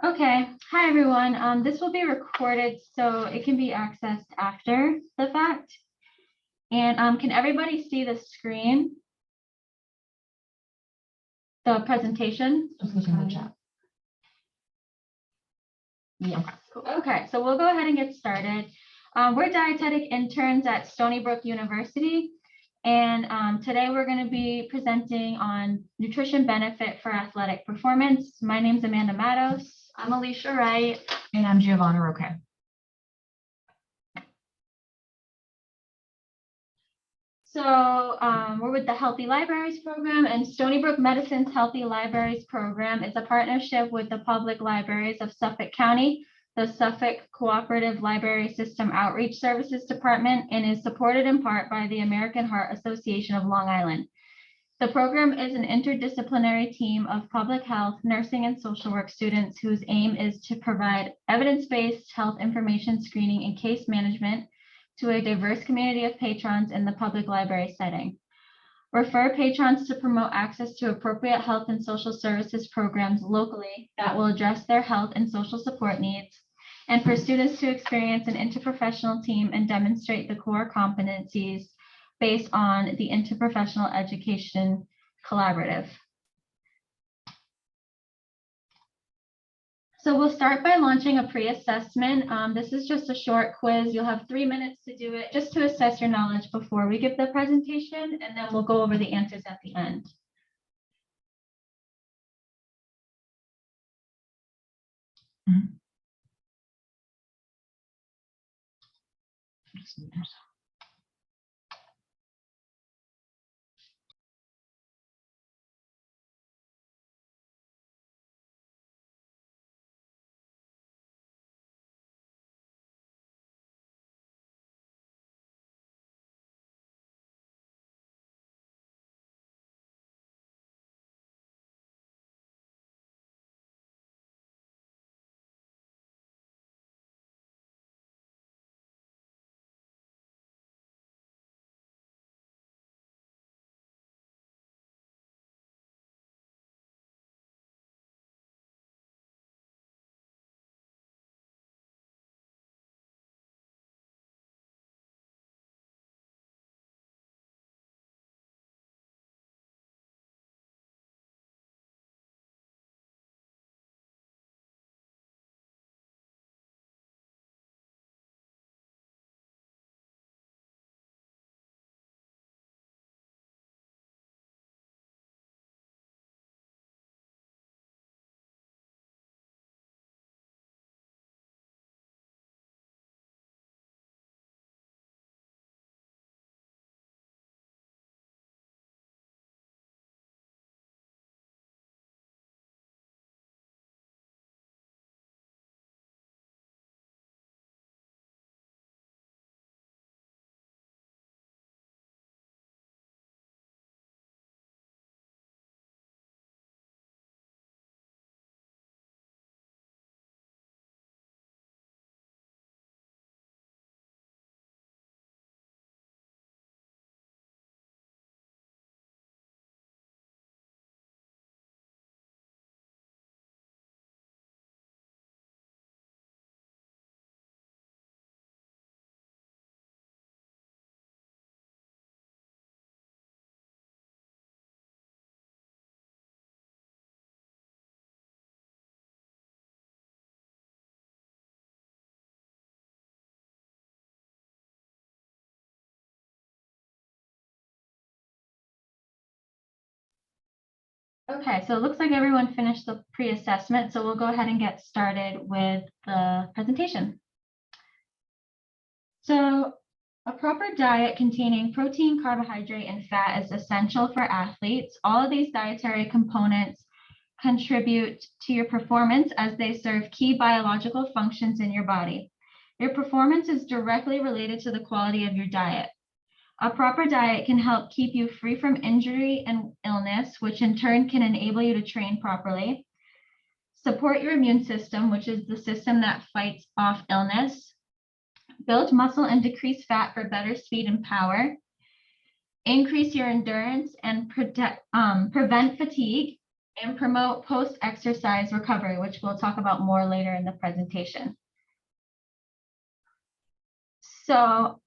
Okay, hi everyone. This will be recorded so it can be accessed after the fact. And can everybody see the screen? The presentation? Just look in the chat. Yeah. Okay, so we'll go ahead and get started. We're dietetic interns at Stony Brook University, and today we're going to be presenting on nutrition benefit for athletic performance. My name's Amanda Matos. I'm Alicia Wright. And I'm Giovanna Roque. So we're with the Healthy Libraries Program, and Stony Brook Medicine's Healthy Libraries Program is a partnership with the Public Libraries of Suffolk County, the Suffolk Cooperative Library System Outreach Services Department, and is supported in part by the American Heart Association of Long Island. The program is an interdisciplinary team of public health, nursing, and social work students whose aim is to provide evidence-based health information screening and case management to a diverse community of patrons in the public library setting. Refer patrons to promote access to appropriate health and social services programs locally that will address their health and social support needs, and for students to experience an interprofessional team and demonstrate the core competencies based on the Interprofessional Education Collaborative. So we'll start by launching a pre-assessment. This is just a short quiz. You'll have 3 minutes to do it just to assess your knowledge before we give the presentation, and then we'll go over the answers at the end. Okay, so it looks like everyone finished the pre-assessment, so we'll go ahead and get started with the presentation. So a proper diet containing protein, carbohydrate, and fat is essential for athletes. All of these dietary components contribute to your performance as they serve key biological functions in your body. Your performance is directly related to the quality of your diet. A proper diet can help keep you free from injury and illness, which in turn can enable you to train properly, support your immune system, which is the system that fights off illness, build muscle and decrease fat for better speed and power, increase your endurance and prevent fatigue, and promote post-exercise recovery, which we'll talk about more later in the presentation. So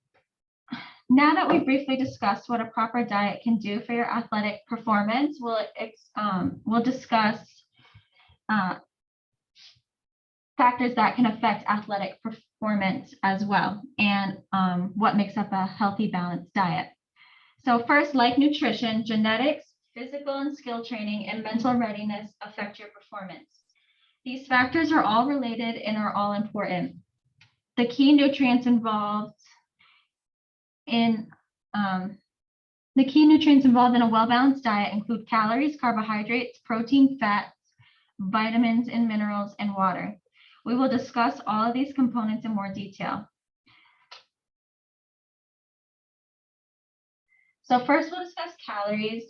now that we briefly discussed what a proper diet can do for your athletic performance, we'll discuss factors that can affect athletic performance as well, and what makes up a healthy, balanced diet. So first, like nutrition, genetics, physical and skill training, and mental readiness affect your performance. These factors are all related and are all important. The key nutrients involved in a well-balanced diet include calories, carbohydrates, protein, fats, vitamins and minerals, and water. We will discuss all of these components in more detail. So first, we'll discuss calories.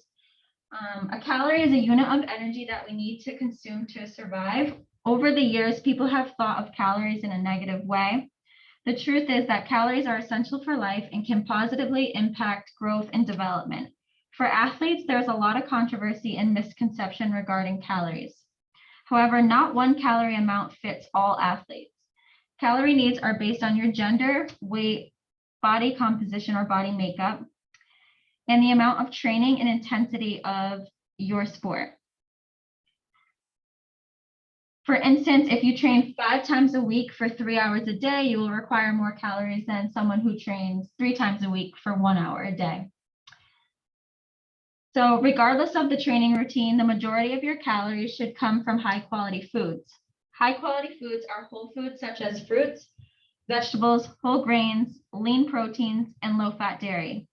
A calorie is a unit of energy that we need to consume to survive. Over the years, people have thought of calories in a negative way. The truth is that calories are essential for life and can positively impact growth and development. For athletes, there's a lot of controversy and misconception regarding calories. However, not one calorie amount fits all athletes. Calorie needs are based on your gender, weight, body composition or body makeup, and the amount of training and intensity of your sport. For instance, if you train 5 times a week for 3 hours a day, you will require more calories than someone who trains 3 times a week for 1 hour a day. So regardless of the training routine, the majority of your calories should come from high quality foods. High quality foods are whole foods such as fruits, vegetables, whole grains, lean proteins, and low fat dairy.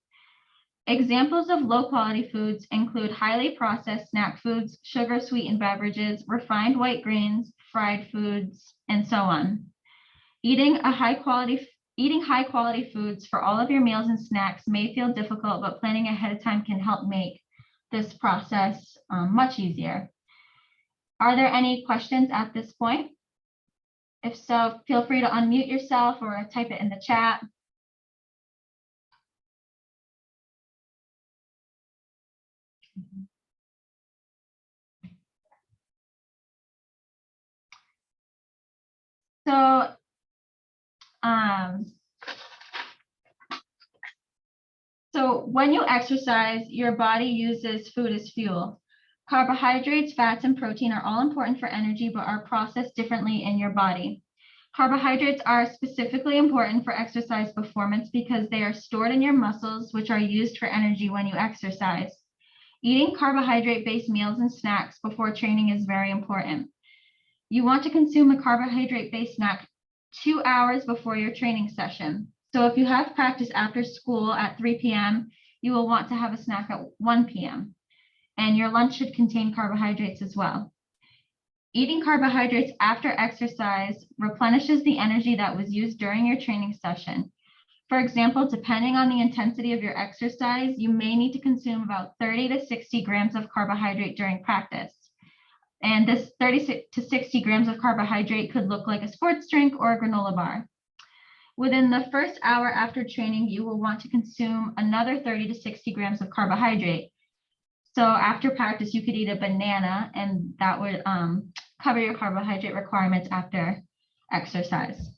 Examples of low quality foods include highly processed snack foods, sugar sweetened beverages, refined white grains, fried foods, and so on. Eating high quality foods for all of your meals and snacks may feel difficult, but planning ahead of time can help make this process much easier. Are there any questions at this point? If so, feel free to unmute yourself or type it in the chat. So when you exercise, your body uses food as fuel. Carbohydrates, fats, and protein are all important for energy, but are processed differently in your body. Carbohydrates are specifically important for exercise performance because they are stored in your muscles, which are used for energy when you exercise. Eating carbohydrate-based meals and snacks before training is very important. You want to consume a carbohydrate-based snack 2 hours before your training session. So if you have practice after school at 3 p.m., you will want to have a snack at 1 p.m. And your lunch should contain carbohydrates as well. Eating carbohydrates after exercise replenishes the energy that was used during your training session. For example, depending on the intensity of your exercise, you may need to consume about 30 to 60 grams of carbohydrate during practice. And this 30 to 60 grams of carbohydrate could look like a sports drink or a granola bar. Within the first hour after training, you will want to consume another 30 to 60 grams of carbohydrate. So after practice, you could eat a banana, and that would cover your carbohydrate requirements after exercise.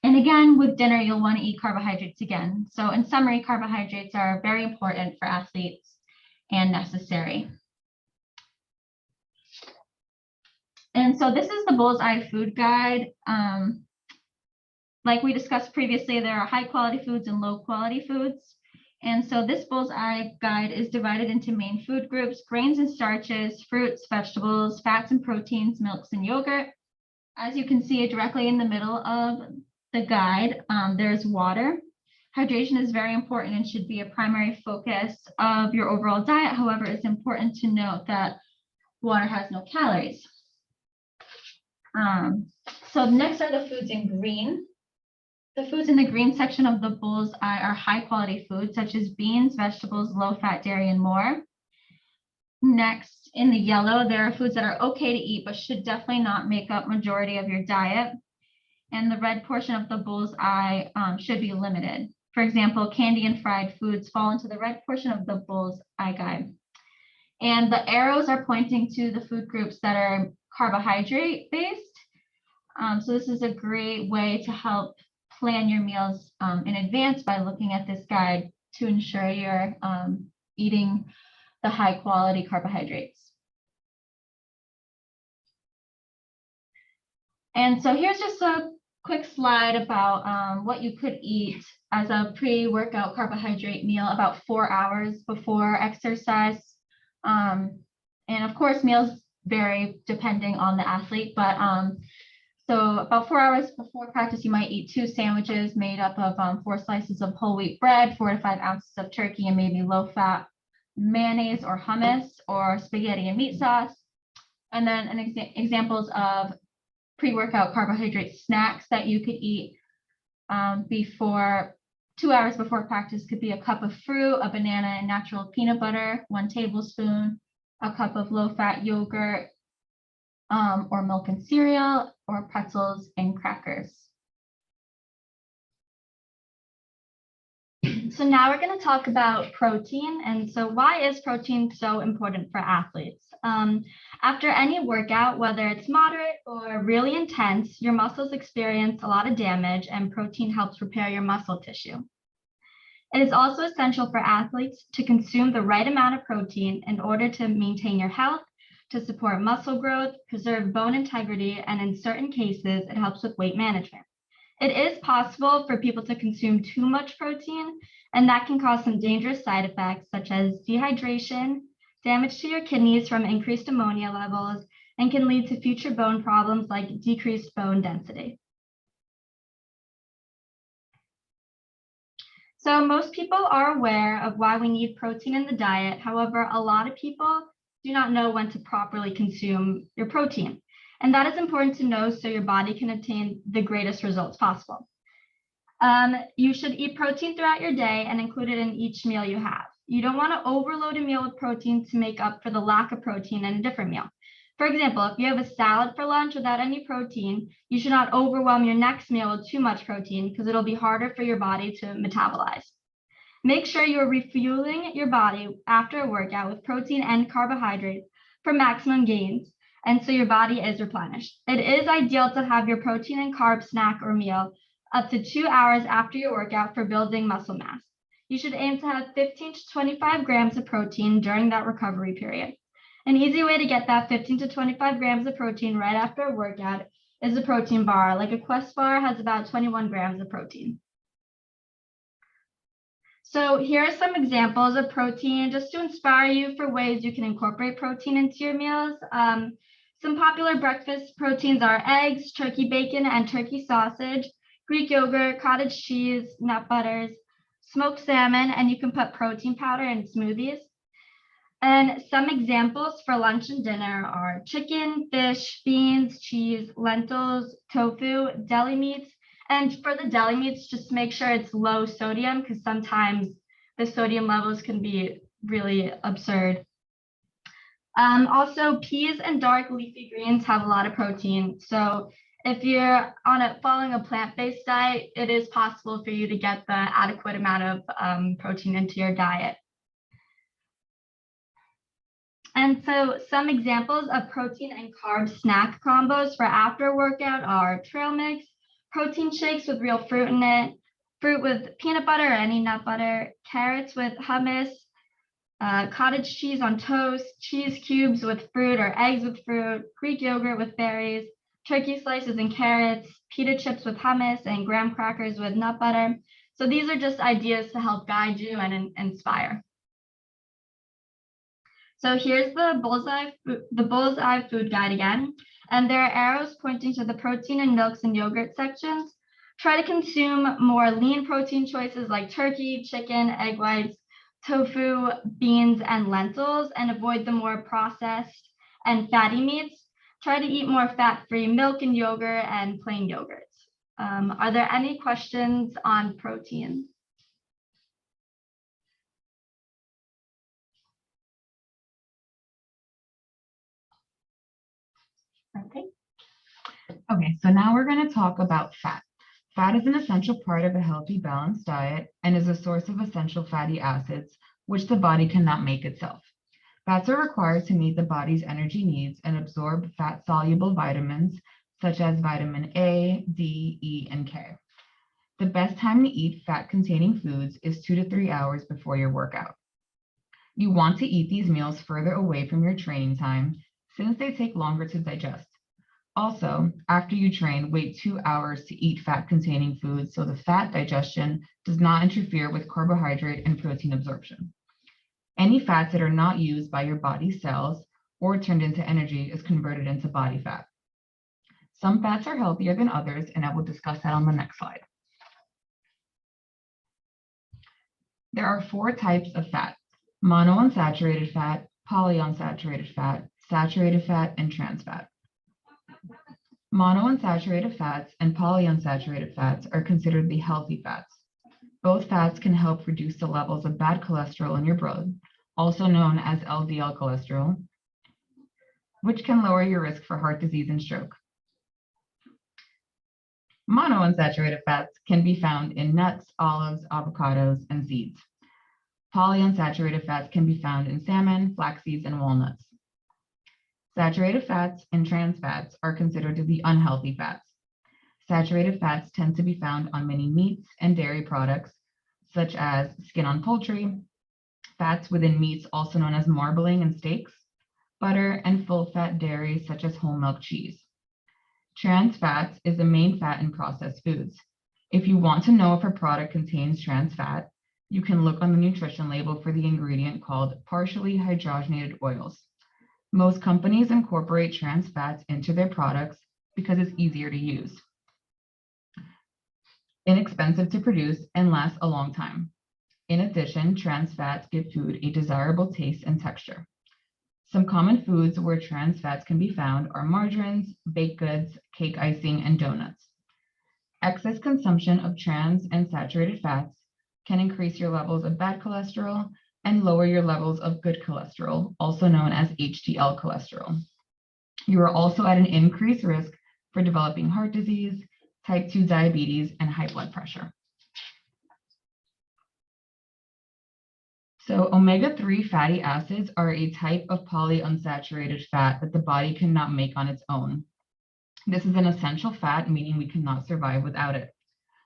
And again, with dinner, you'll want to eat carbohydrates again. So in summary, carbohydrates are very important for athletes and necessary. And so this is the Bullseye food guide. Like we discussed previously, there are high quality foods and low quality foods. And so this Bullseye guide is divided into main food groups: grains and starches, fruits, vegetables, fats and proteins, milks and yogurt. As you can see directly in the middle of the guide, there's water. Hydration is very important and should be a primary focus of your overall diet. However, it's important to note that water has no calories. So next are the foods in green. The foods in the green section of the Bullseye are high quality foods such as beans, vegetables, low fat dairy, and more. Next, in the yellow, there are foods that are okay to eat, but should definitely not make up majority of your diet. And the red portion of the Bullseye should be limited. For example, candy and fried foods fall into the red portion of the Bullseye guide. And the arrows are pointing to the food groups that are carbohydrate based. So this is a great way to help plan your meals in advance by looking at this guide to ensure you're eating the high quality carbohydrates. And so here's just a quick slide about what you could eat as a pre-workout carbohydrate meal about 4 hours before exercise. And of course, meals vary depending on the athlete, but so about 4 hours before practice, you might eat 2 sandwiches made up of 4 slices of whole wheat bread, 4 to 5 ounces of turkey, and maybe low-fat mayonnaise or hummus or spaghetti and meat sauce. And then examples of pre-workout carbohydrate snacks that you could eat before 2 hours before practice could be a cup of fruit, a banana and natural peanut butter, 1 tablespoon, a cup of low-fat yogurt, or milk and cereal, or pretzels and crackers. So now we're going to talk about protein. And so why is protein so important for athletes? After any workout, whether it's moderate or really intense, your muscles experience a lot of damage, and protein helps repair your muscle tissue. It is also essential for athletes to consume the right amount of protein in order to maintain your health, to support muscle growth, preserve bone integrity, and in certain cases, it helps with weight management. It is possible for people to consume too much protein, and that can cause some dangerous side effects such as dehydration, damage to your kidneys from increased ammonia levels, and can lead to future bone problems like decreased bone density. So most people are aware of why we need protein in the diet. However, a lot of people do not know when to properly consume your protein. And that is important to know so your body can attain the greatest results possible. You should eat protein throughout your day and include it in each meal you have. You don't want to overload a meal with protein to make up for the lack of protein in a different meal. For example, if you have a salad for lunch without any protein, you should not overwhelm your next meal with too much protein because it'll be harder for your body to metabolize. Make sure you're refueling your body after a workout with protein and carbohydrates for maximum gains, and so your body is replenished. It is ideal to have your protein and carb snack or meal up to 2 hours after your workout for building muscle mass. You should aim to have 15 to 25 grams of protein during that recovery period. An easy way to get that 15 to 25 grams of protein right after a workout is a protein bar. Like a Quest bar has about 21 grams of protein. So here are some examples of protein just to inspire you for ways you can incorporate protein into your meals. Some popular breakfast proteins are eggs, turkey bacon, and turkey sausage, Greek yogurt, cottage cheese, nut butters, smoked salmon, and you can put protein powder in smoothies. And some examples for lunch and dinner are chicken, fish, beans, cheese, lentils, tofu, deli meats. And for the deli meats, just make sure it's low sodium because sometimes the sodium levels can be really absurd. Also, peas and dark leafy greens have a lot of protein. So if you're following a plant-based diet, it is possible for you to get the adequate amount of protein into your diet. And so some examples of protein and carb snack combos for after workout are trail mix, protein shakes with real fruit in it, fruit with peanut butter or any nut butter, carrots with hummus, cottage cheese on toast, cheese cubes with fruit or eggs with fruit, Greek yogurt with berries, turkey slices and carrots, pita chips with hummus, and graham crackers with nut butter. So these are just ideas to help guide you and inspire. So here's the Bullseye food guide again, and there are arrows pointing to the protein and milks and yogurt sections. Try to consume more lean protein choices like turkey, chicken, egg whites, tofu, beans, and lentils, and avoid the more processed and fatty meats. Try to eat more fat-free milk and yogurt and plain yogurts. Are there any questions on protein? Okay, so now we're going to talk about fat. Fat is an essential part of a healthy, balanced diet and is a source of essential fatty acids, which the body cannot make itself. Fats are required to meet the body's energy needs and absorb fat-soluble vitamins such as vitamin A, D, E, and K. The best time to eat fat-containing foods is 2 to 3 hours before your workout. You want to eat these meals further away from your training time since they take longer to digest. Also, after you train, wait 2 hours to eat fat-containing foods so the fat digestion does not interfere with carbohydrate and protein absorption. Any fats that are not used by your body's cells or turned into energy is converted into body fat. Some fats are healthier than others, and I will discuss that on the next slide. There are 4 types of fat: monounsaturated fat, polyunsaturated fat, saturated fat, and trans fat. Monounsaturated fats and polyunsaturated fats are considered the healthy fats. Both fats can help reduce the levels of bad cholesterol in your blood, also known as LDL cholesterol, which can lower your risk for heart disease and stroke. Monounsaturated fats can be found in nuts, olives, avocados, and seeds. Polyunsaturated fats can be found in salmon, flax seeds, and walnuts. Saturated fats and trans fats are considered to be unhealthy fats. Saturated fats tend to be found on many meats and dairy products, such as skin on poultry, fats within meats also known as marbling and steaks, butter, and full-fat dairy such as whole milk cheese. Trans fats is the main fat in processed foods. If you want to know if a product contains trans fat, you can look on the nutrition label for the ingredient called partially hydrogenated oils. Most companies incorporate trans fats into their products because it's easier to use, inexpensive to produce, and lasts a long time. In addition, trans fats give food a desirable taste and texture. Some common foods where trans fats can be found are margarines, baked goods, cake icing, and donuts. Excess consumption of trans and saturated fats can increase your levels of bad cholesterol and lower your levels of good cholesterol, also known as HDL cholesterol. You are also at an increased risk for developing heart disease, type 2 diabetes, and high blood pressure. So omega-3 fatty acids are a type of polyunsaturated fat that the body cannot make on its own. This is an essential fat, meaning we cannot survive without it.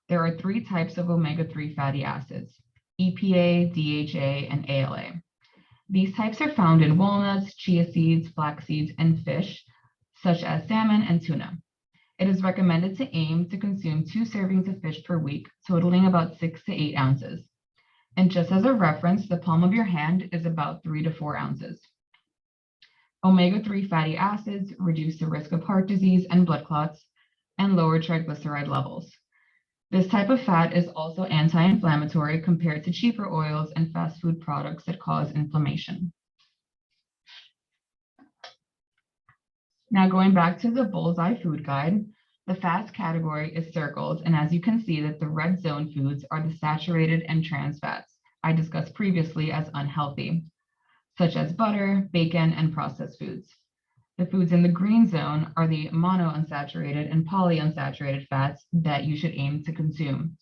There are 3 types of omega-3 fatty acids: EPA, DHA, and ALA. These types are found in walnuts, chia seeds, flax seeds, and fish, such as salmon and tuna. It is recommended to aim to consume 2 servings of fish per week, totaling about 6 to 8 ounces. And just as a reference, the palm of your hand is about 3 to 4 ounces. Omega-3 fatty acids reduce the risk of heart disease and blood clots and lower triglyceride levels. This type of fat is also anti-inflammatory compared to cheaper oils and fast food products that cause inflammation. Now going back to the Bullseye food guide, the fats category is circled, and as you can see that the red zone foods are the saturated and trans fats I discussed previously as unhealthy, such as butter, bacon, and processed foods. The foods in the green zone are the monounsaturated and polyunsaturated fats that you should aim to consume.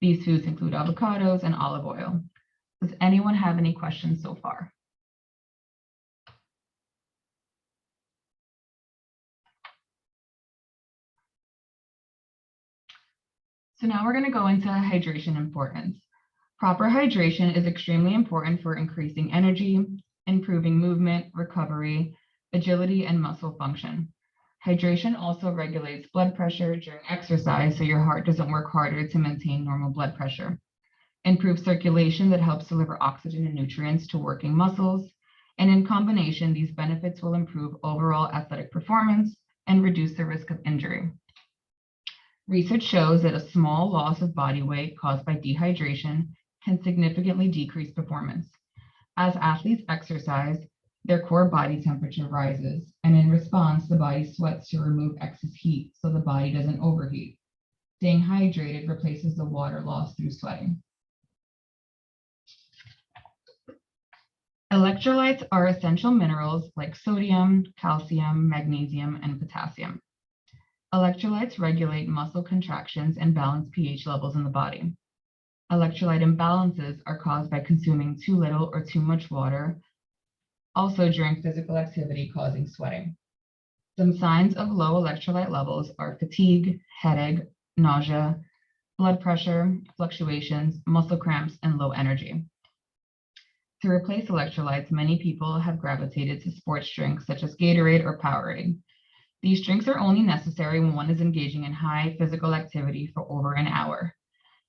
These foods include avocados and olive oil. Does anyone have any questions so far? So now we're going to go into hydration importance. Proper hydration is extremely important for increasing energy, improving movement, recovery, agility, and muscle function. Hydration also regulates blood pressure during exercise so your heart doesn't work harder to maintain normal blood pressure. Improves circulation that helps deliver oxygen and nutrients to working muscles. And in combination, these benefits will improve overall athletic performance and reduce the risk of injury. Research shows that a small loss of body weight caused by dehydration can significantly decrease performance. As athletes exercise, their core body temperature rises, and in response, the body sweats to remove excess heat so the body doesn't overheat. Staying hydrated replaces the water lost through sweating. Electrolytes are essential minerals like sodium, calcium, magnesium, and potassium. Electrolytes regulate muscle contractions and balance pH levels in the body. Electrolyte imbalances are caused by consuming too little or too much water, also during physical activity causing sweating. Some signs of low electrolyte levels are fatigue, headache, nausea, blood pressure, fluctuations, muscle cramps, and low energy. To replace electrolytes, many people have gravitated to sports drinks such as Gatorade or Powerade. These drinks are only necessary when one is engaging in high physical activity for over an hour.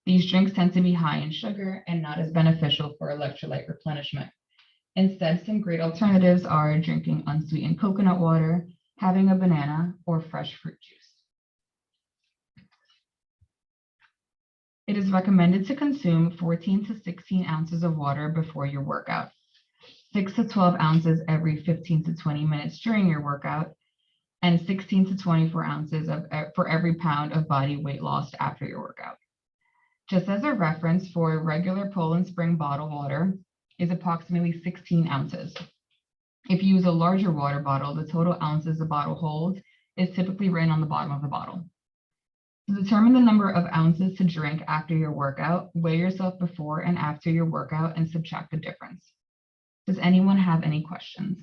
These drinks tend to be high in sugar and not as beneficial for electrolyte replenishment. Instead, some great alternatives are drinking unsweetened coconut water, having a banana, or fresh fruit juice. It is recommended to consume 14 to 16 ounces of water before your workout, 6 to 12 ounces every 15 to 20 minutes during your workout, and 16 to 24 ounces for every pound of body weight lost after your workout. Just as a reference, for regular Poland Spring bottled water is approximately 16 ounces. If you use a larger water bottle, the total ounces the bottle holds is typically written on the bottom of the bottle. To determine the number of ounces to drink after your workout, weigh yourself before and after your workout and subtract the difference. Does anyone have any questions?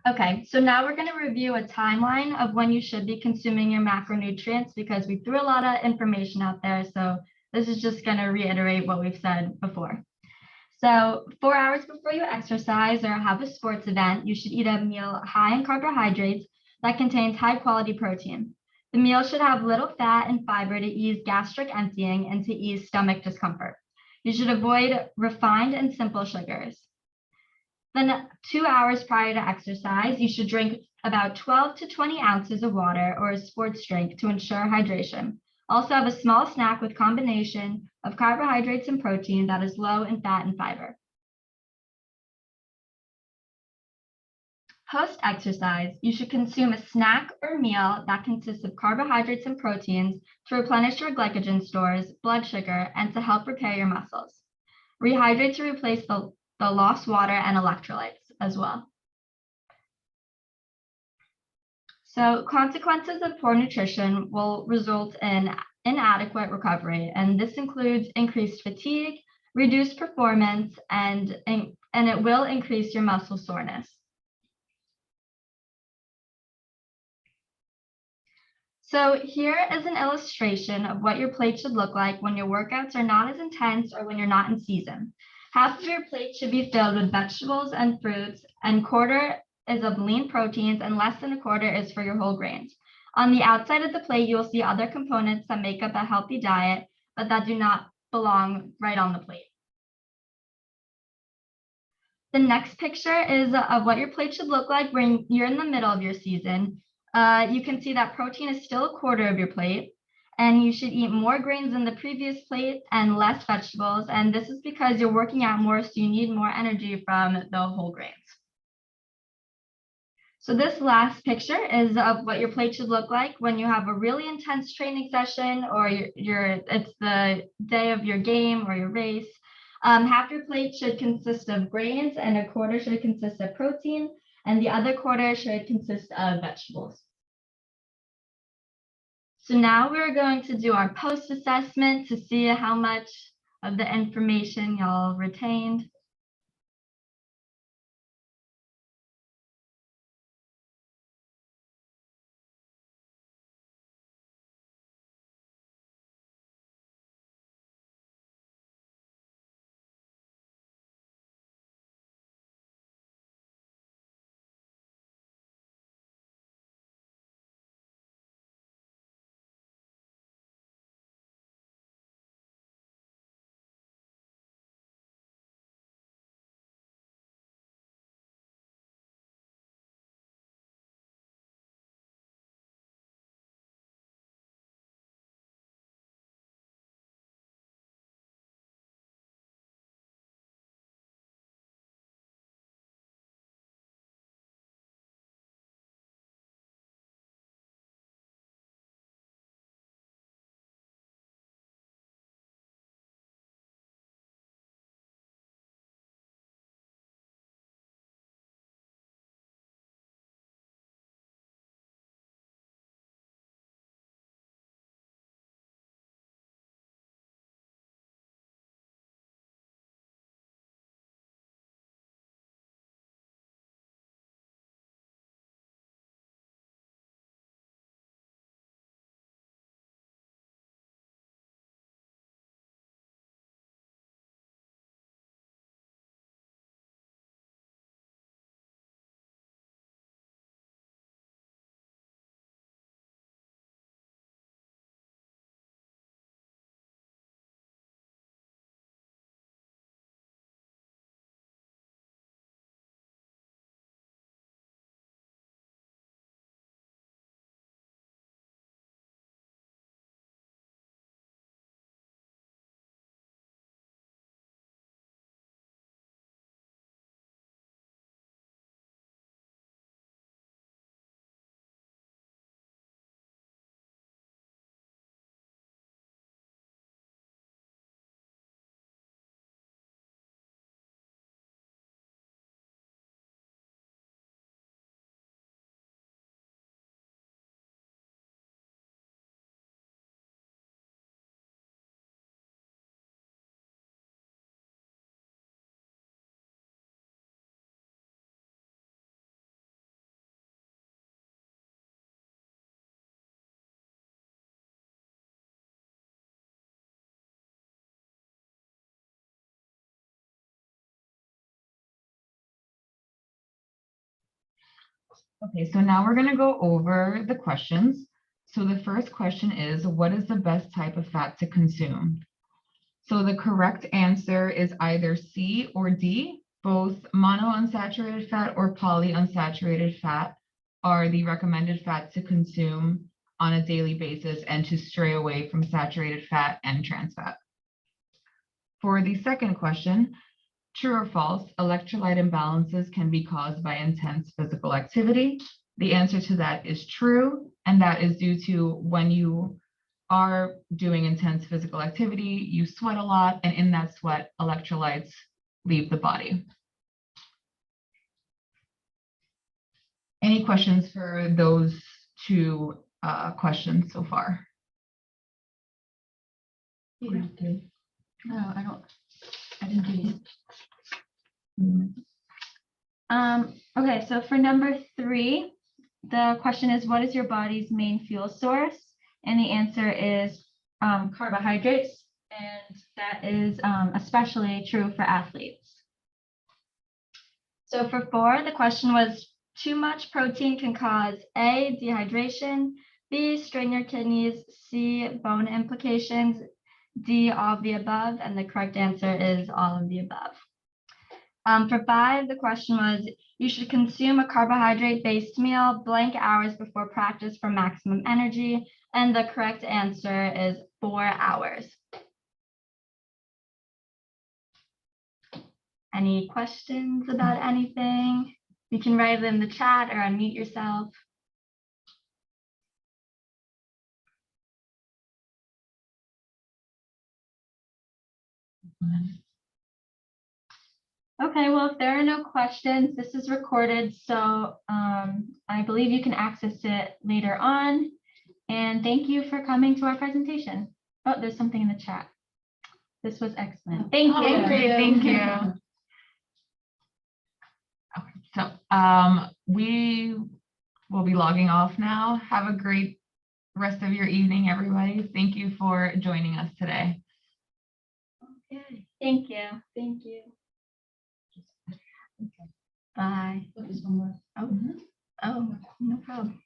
Okay, so now we're going to review a timeline of when you should be consuming your macronutrients because we threw a lot of information out there. So this is just going to reiterate what we've said before. So 4 hours before you exercise or have a sports event, you should eat a meal high in carbohydrates that contains high quality protein. The meal should have little fat and fiber to ease gastric emptying and to ease stomach discomfort. You should avoid refined and simple sugars. Then 2 hours prior to exercise, you should drink about 12 to 20 ounces of water or a sports drink to ensure hydration. Also have a small snack with combination of carbohydrates and protein that is low in fat and fiber. Post-exercise, you should consume a snack or meal that consists of carbohydrates and proteins to replenish your glycogen stores, blood sugar, and to help repair your muscles. Rehydrate to replace the lost water and electrolytes as well. So consequences of poor nutrition will result in inadequate recovery, and this includes increased fatigue, reduced performance, and it will increase your muscle soreness. So here is an illustration of what your plate should look like when your workouts are not as intense or when you're not in season. Half of your plate should be filled with vegetables and fruits, and quarter is of lean proteins, and less than a quarter is for your whole grains. On the outside of the plate, you will see other components that make up a healthy diet, but that do not belong right on the plate. The next picture is of what your plate should look like when you're in the middle of your season. You can see that protein is still a quarter of your plate, and you should eat more grains than the previous plate and less vegetables. And this is because you're working out more, so you need more energy from the whole grains. So this last picture is of what your plate should look like when you have a really intense training session or it's the day of your game or your race. Half your plate should consist of grains and a quarter should consist of protein, and the other quarter should consist of vegetables. So now we're going to do our post-assessment to see how much of the information y'all retained. Okay, so now we're going to go over the questions. So the first question is, what is the best type of fat to consume? So the correct answer is either C or D. Both monounsaturated fat or polyunsaturated fat are the recommended fat to consume on a daily basis and to stray away from saturated fat and trans fat. For the second question, true or false, electrolyte imbalances can be caused by intense physical activity. The answer to that is true, and that is due to when you are doing intense physical activity, you sweat a lot, and in that sweat, electrolytes leave the body. Any questions for those two questions so far? No, I didn't do these. Okay, so for number 3, the question is, what is your body's main fuel source? And the answer is carbohydrates, and that is especially true for athletes. So for 4, the question was, too much protein can cause A, dehydration, B, strain your kidneys, C, bone implications, D, all of the above, and the correct answer is all of the above. For 5, the question was, you should consume a carbohydrate-based meal blank hours before practice for maximum energy, and the correct answer is 4 hours. Any questions about anything? You can write it in the chat or unmute yourself. Okay, well, if there are no questions, this is recorded, so I believe you can access it later on. And thank you for coming to our presentation. Oh, there's something in the chat. This was excellent. Thank you. Thank you. Okay, so we will be logging off now. Have a great rest of your evening, everybody. Thank you for joining us today. Okay, thank you. Thank you. Bye. Oh, no problem.